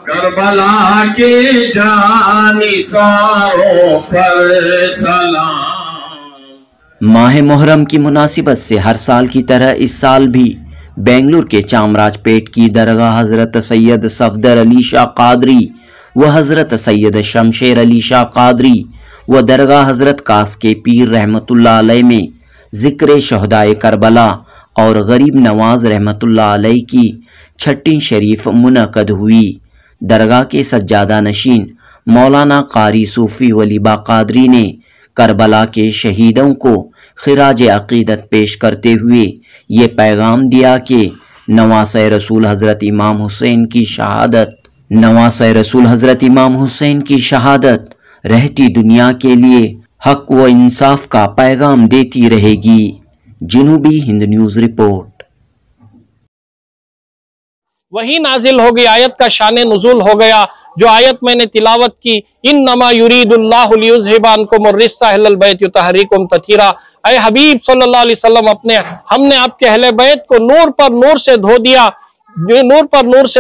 Karbala के जानिसारों पर सलाम। माह मुहर्रम की मुनासिबत से हर साल की तरह इस साल भी बेंगलुरु के चामराजपेट की दरगाह हजरत सैयद सफदर अली शाह कादरी व हजरत सैयद शमशेर अली शाह कादरी व दरगाह हजरत कास के पीर रहमतुल्लाह अलैह में जिक्र शहदाए करबला और गरीब नवाज रहमतुल्लाह अलैह की छठी शरीफ मुनक़द हुई। दरगाह के सज्जादा नशीन मौलाना कारी सूफी वलीबा कादरी ने करबला के शहीदों को खिराज अकीदत पेश करते हुए ये पैगाम दिया कि नवासे रसूल हज़रत इमाम हुसैन की शहादत रहती दुनिया के लिए हक व इंसाफ का पैगाम देती रहेगी। जनूबी हिंद न्यूज़ रिपोर्ट। वही नाजिल हो गई, आयत का शान नुज़ूल हो गया। जो आयत मैंने तिलावत की, इन्नमा युरीदुल्लाहु लियुज़हिबा अन्कुम अर्रिज्सा अहलल बैत युतहरिकुम तथीरा। ऐ हबीब सल्लल्लाहु अलैहि वसल्लम, हमने आपके अहले बैत को नूर पर नूर से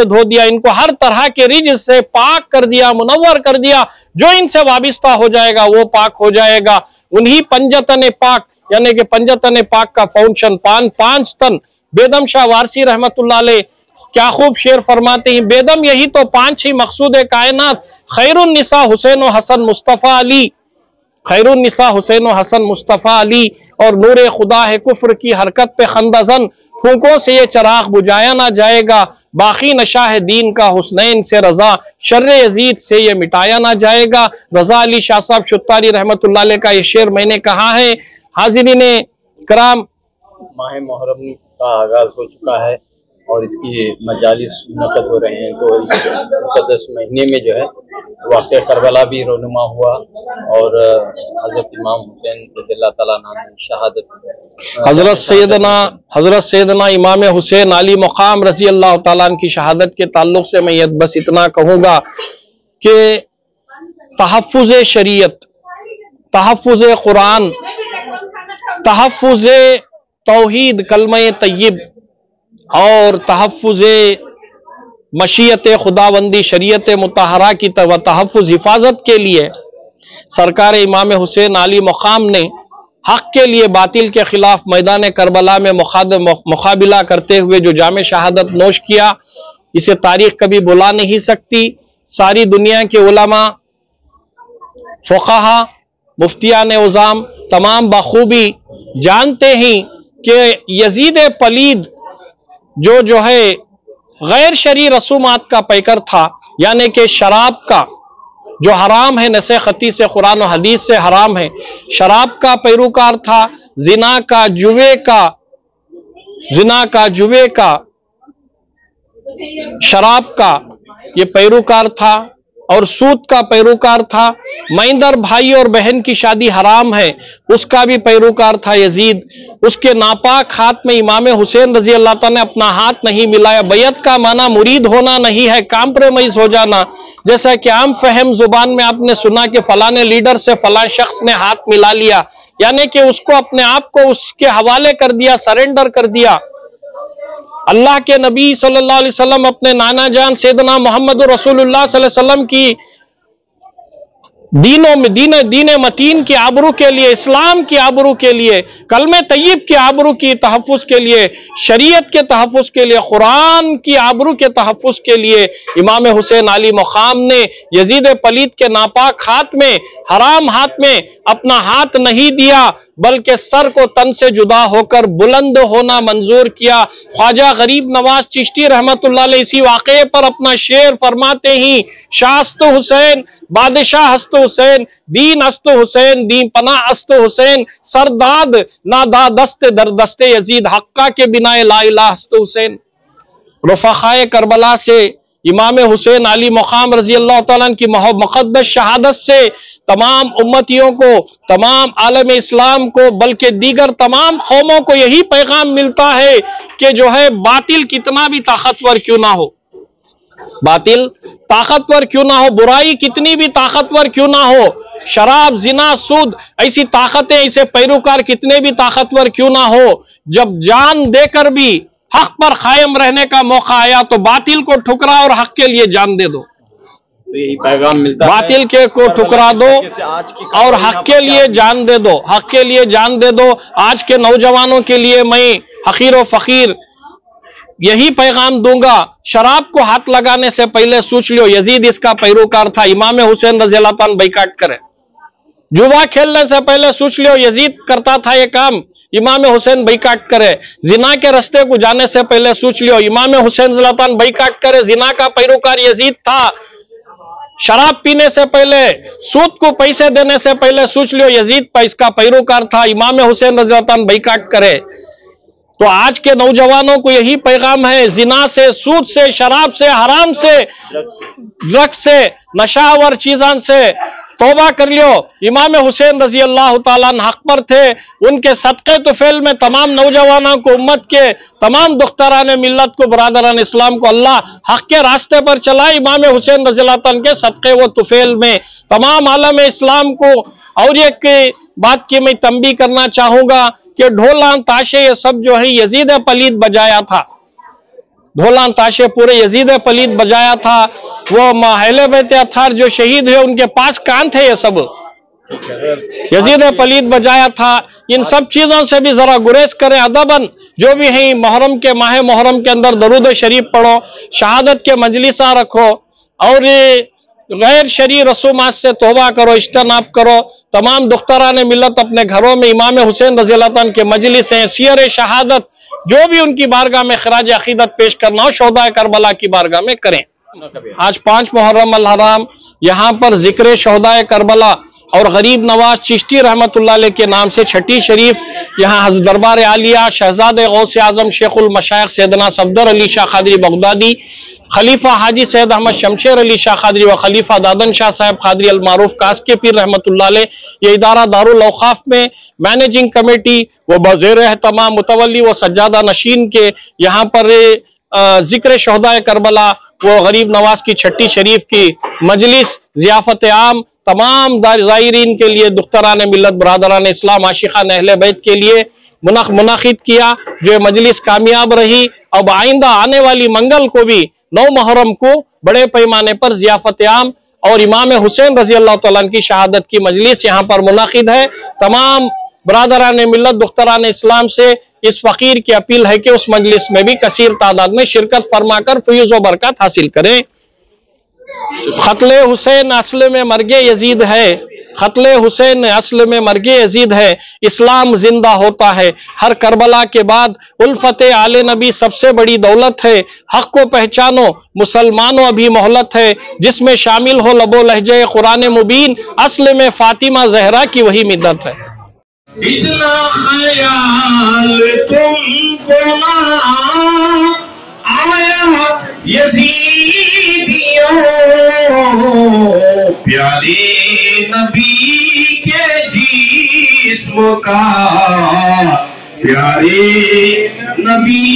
धो दिया, इनको हर तरह के रिज से पाक कर दिया, मुनव्वर कर दिया। जो इनसे वाबिस्ता हो जाएगा वो पाक हो जाएगा। उन्हीं पंजतन पाक यानी कि पंजतन पाक का फाउंडेशन 5 तन। बेदम शाह वारसी रहमतुल्लाह अलैह क्या खूब शेर फरमाते हैं, बेदम यही तो 5 ही मकसूद कायनात, खैरुन निसा हुसैन व हसन मुस्तफ़ा अली, खैरुन निसा हुसैन व हसन मुस्तफ़ा अली, और नूर खुदा है कुफ्र की हरकत पे खंदजन, फूकों से ये चराग बुझाया ना जाएगा, बाकी नशा है दीन का हुस्नैन से रजा, शर्र यजीद से ये मिटाया ना जाएगा। रजा अली शाह साहब शुत्तारी रहमतुल्लाह अलैह का ये शेर मैंने कहा है। हाजिरीन कराम, माह मुहर्रम का आगाज हो चुका है और इसकी मजालिस मुनक़द हो रहे हैं। तो इस मुक़द्दस महीने में जो है वाक़या करबला भी रोनुमा हुआ और हज़रत इमाम हुसैन रज़ियल्लाहु ताला अन्हु शहादत, हज़रत सैयदना इमाम हुसैन अली मक़ाम रज़ियल्लाहु ताला अन्हु की शहादत के ताल्लुक़ से मैं बस इतना कहूँगा कि तहफ़्फ़ुज़ शरीयत, तहफ़्फ़ुज़ कुरान, तहफ़्फ़ुज़ तौहीद कलमा तय्यब और तहफ़्फ़ुज़ मशीयत खुदाबंदी शरीयत मुतहरा की तहफ़्फ़ुज़ हिफाजत के लिए सरकार इमाम हुसैन अली मक़ाम ने हक़ के लिए बातिल के खिलाफ मैदान करबला में मुकाबिला करते हुए जो जामे शहादत नोश किया, इसे तारीख कभी भुला नहीं सकती। सारी दुनिया के उलमा, फ़ुक़हा, मुफ्तियान उज़ाम तमाम बखूबी जानते हैं कि यजीद पलीद जो है गैर शरई रसूमात का पैकर था, यानी कि शराब का जो हराम है, नसे खती से कुरान और हदीस से हराम है, शराब का पैरोकार था, जिना का जुए का शराब का ये पैरोकार था और सूद का पैरोकार था। मैंदर भाई और बहन की शादी हराम है, उसका भी पैरोकार था यजीद। उसके नापाक हाथ में इमाम हुसैन रजी अल्लाह ताला ने अपना हाथ नहीं मिलाया। बैत का माना मुरीद होना नहीं है, कॉम्प्रोमाइज हो जाना। जैसा कि आम फहम जुबान में आपने सुना कि फलाने लीडर से फलां शख्स ने हाथ मिला लिया, यानी कि उसको अपने आप को उसके हवाले कर दिया, सरेंडर कर दिया। अल्लाह के नबी सल्लल्लाहु अलैहि वसल्लम अपने नाना जान सैयदना मोहम्मद रसूलुल्लाह सल्लल्लाहु अलैहि वसल्लम की दीन मतीन की आबरू के लिए, इस्लाम की आबरू के लिए, कलमे तय्यब की आबरू की तहफ़्फ़ुज़ के लिए, शरीयत के तहफ़्फ़ुज़ के लिए, कुरान की आबरू के तहफ़्फ़ुज़ के लिए इमाम हुसैन अली मक़ाम ने यजीद पलीद के नापाक हाथ में, हराम हाथ में अपना हाथ नहीं दिया, बल्कि सर को तन से जुदा होकर बुलंद होना मंजूर किया। ख्वाजा गरीब नवाज चिश्ती रहमतुल्लाह अलैह इसी वाक़े पर अपना शेर फरमाते ही, शास्त हुसैन बादशाह हस्त हुसैन, दीन हस्त हुसैन, दीन पनाह हस्त हुसैन, सरदाद नादा दस्ते दर दस्ते यजीद, हक्का के बिना ला इलाहा हस्त हुसैन। रफ़ाक़ाए करबला से इमाम हुसैन अली मक़ाम रज़ी अल्लाह ताला अन्हु की मुक़द्दस शहादत से तमाम उम्मतियों को, तमाम आलम इस्लाम को, बल्कि दीगर तमाम कौमों को यही पैगाम मिलता है कि जो है बातिल कितना भी ताकतवर क्यों ना हो, बातिल ताकतवर क्यों ना हो, बुराई कितनी भी ताकतवर क्यों ना हो, शराब, जिना, सूद, ऐसी ताकतें, ऐसे पैरोकार कितने भी ताकतवर क्यों ना हो, जब जान देकर भी हक पर कायम रहने का मौका आया तो बातिल को ठुकरा और हक के लिए जान दे दो। तो यही पैगाम मिलता है, बातिल के को ठुकरा दो और हक के लिए जान दे दो, हक के लिए जान दे दो। आज के नौजवानों के लिए मैं हकीर व फकीर यही पैगाम दूंगा, शराब को हाथ लगाने से पहले सोच लो, यजीद इसका पैरोकार था, इमाम हुसैन रज़ी अल्लाह ताला बैकाट करे। जुआ खेलने से पहले सोच लो, यजीद करता था ये काम, इमाम हुसैन बैकाट करे। जिना के रास्ते को जाने से पहले सोच लियो, इमाम हुसैन रज़ी अल्लाह ताला बैकाट करे, जिना का पैरोकार यजीद था। शराब पीने से पहले, सूद को पैसे देने से पहले सोच लियो, यजीद इसका पैरोकार था, इमाम हुसैन रज़ी अल्लाह ताला बैकाट करे। तो आज के नौजवानों को यही पैगाम है, जिना से, सूद से, शराब से, हराम से, ड्रग्स से, नशावर चीज़ां से तौबा कर लियो। इमाम हुसैन रजी अल्लाह ताला अन्हु हक पर थे, उनके सदक़े तुफ़ैल में तमाम नौजवानों को, उम्मत के तमाम दुख्तरान मिल्लत को, बरादरान इस्लाम को अल्लाह हक के रास्ते पर चला। इमाम हुसैन रज़ी अल्लाह ताला के सदक़े व तुफ़ैल में तमाम आलम इस्लाम को। और एक बात की मैं तंबीह करना चाहूंगा कि ढोलान ताशे ये सब जो है यजीद पलीद बजाया था, ढोलान ताशे पूरे यजीद पलीद बजाया था। वो अहले बैत अत्हार जो शहीद हुए उनके पास कान थे, ये सब यजीद पलीद बजाया था। इन सब चीजों से भी जरा गुरेज करें अदबन। जो भी है मुहर्रम के माह मुहर्रम के अंदर दरूद शरीफ पढ़ो, शहादत के मजलिसा रखो और गैर शरी रसूमात से तौबा करो, इज्तनाब करो। तमाम दुख्तरान मिल्लत अपने घरों में इमाम हुसैन रज़ी अल्लाह ताला के मजलिस हैं, सियर शहादत जो भी उनकी बारगाह में खराज अकीदत पेश करना हो, शोहदाए करबला की बारगाह में करें। आज 5 मुहर्रम अल हराम यहाँ पर जिक्र शोहदाए करबला और गरीब नवाज चिश्ती रहमतुल्लाह अलैह के नाम से छठी शरीफ यहाँ हज़रत दरबार आलिया शहजादे गौसे आजम शेखुल मशाइख सैयदना सफदर अली शाह कादरी बगदादी, खलीफा हाजी सैयद अहमद शमशेर अली शाह कादरी व खलीफा दादन शाह साहब कादरी अल मारूफ कास्के पीर रहमतुल्लाह अलैह, ये इदारा दारुल औक़ाफ में मैनेजिंग कमेटी व बज़ेर एहतमाम मुतवल्ली व सज्जादा नशीन के यहाँ पर जिक्र शोहदाए करबला वो गरीब नवाज की छठी शरीफ की मजलिस ज़ियाफ़त आम तमाम ज़ायरीन के लिए, दुख्तरान मिल्लत, बरादरान इस्लाम, आशिक़ान अहले बैत के लिए मुनाक़िद किया, जो मजलिस कामयाब रही। अब आइंदा आने वाली मंगल को भी 9 मुहर्रम को बड़े पैमाने पर ज़ियाफ़त आम और इमाम हुसैन रज़ी अल्लाह ताला की शहादत की मजलिस यहाँ पर मुनाक़िद है। तमाम बरादरान मिल्लत, दुख्तरान इस्लाम से इस फ़कीर की अपील है कि उस मजलिस में भी कसीर तादाद में शिरकत फरमाकर फ़यूज़ व बरकत हासिल करें। क़त्ल हुसैन असल में मर्गे यजीद है, क़त्ल हुसैन असल में मर्गे यजीद है, इस्लाम जिंदा होता है। हर करबला के बाद उल्फत आले नबी सबसे बड़ी दौलत है। हक को पहचानो, मुसलमानों अभी मोहलत है, जिसमें शामिल हो लबो लहजे कुरान मुबीन, असल में फातिमा जहरा की वही मिद्दत है। इतना ख्याल तुमको ना आया यजीदियों, प्यारे नबी के जिस्म का, प्यारे नबी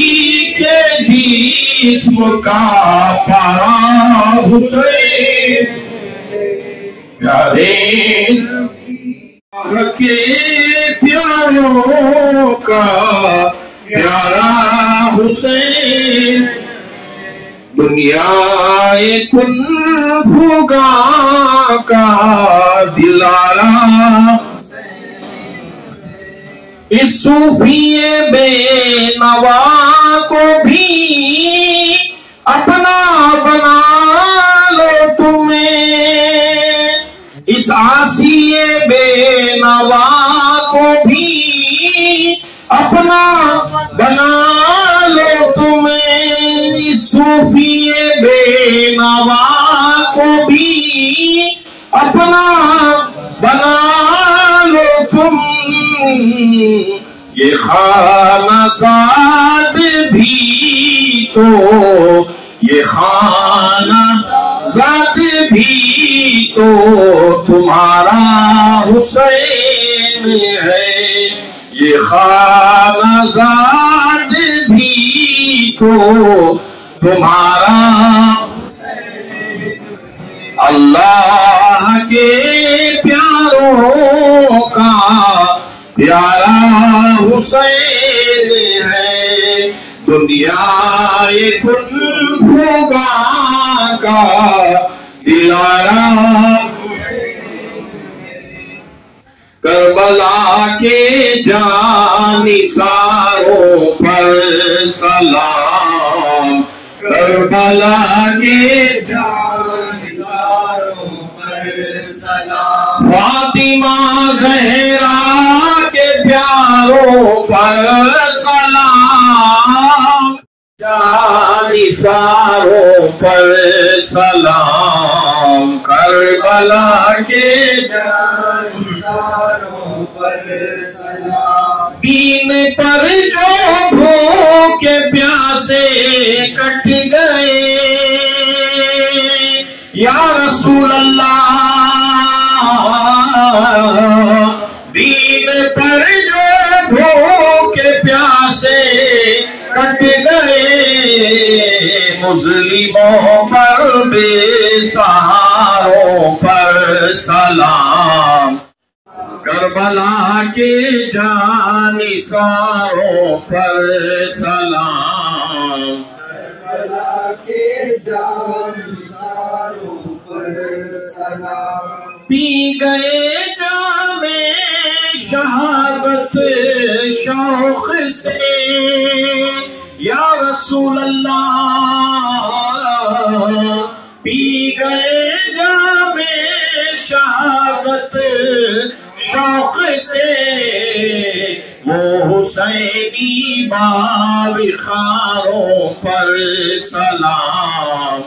के जिस्म का पारा हुसैन, प्यारे के प्यारों का प्यारा हुसैन, दुनियाए कुन फुगा का दिलारा, इस सूफिए बेनवा को भी अपना बना लो तुम्हें, इस आसिए बेनवा को भी अपना बना लो तुम्हें, इस सूफिए बेनवा को भी अपना बना लो तुम, ये खानाज़ाद भी तो, ये खानाज़ाद भी तो तुम्हारा हुसैन है, ये खानाज़ाद भी तो तुम्हारा, अल्लाह के प्यारों का प्यारा हुसैन है, दुनिया कुन होगा का दिलारा करबला के जानिसारों पर सलाम, करबला के जानिसारों पर सलाम, फातिमा ज़हरा के प्यारों पर सलाम, जानिसारों पर सलाम, करबला के जानिसारों पर सलाम। दीन पर जो भूखे प्यासे कट गए, या रसूल अल्लाह, दीन पर जो भूखे प्यासे कट गए, मुस्लिमों पर बेसहारों पर सलाम, करबला के जानिसारों पर सलाम, करबला के जानिसारों पर सलाम। पी गए जामे शहादत शौक से, या रसूल अल्लाह, पी गए जामे शहादत शौक से, वो हुसैनी बाविखारों पर सलाम,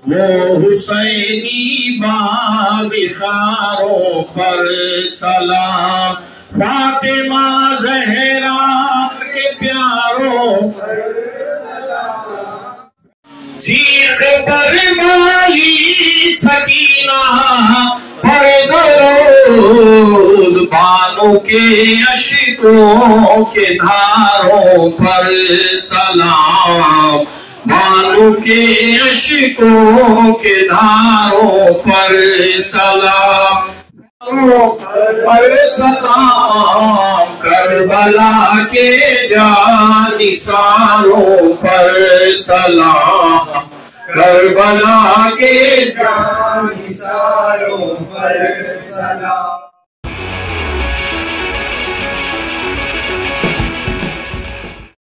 वो हुसैनी बाविखारों पर सलाम, फातिमा ज़हरा के प्यारों पर सलाम, चीख पर वाली सकीना पर दरूद, बानों के अश्कों के धारों पर सलाम, बानों के अश्कों के धारों पर सलाम, पर सलाम, करबला के जानिसारों पर सलाम, करबला के जानिसारों पर सलाम।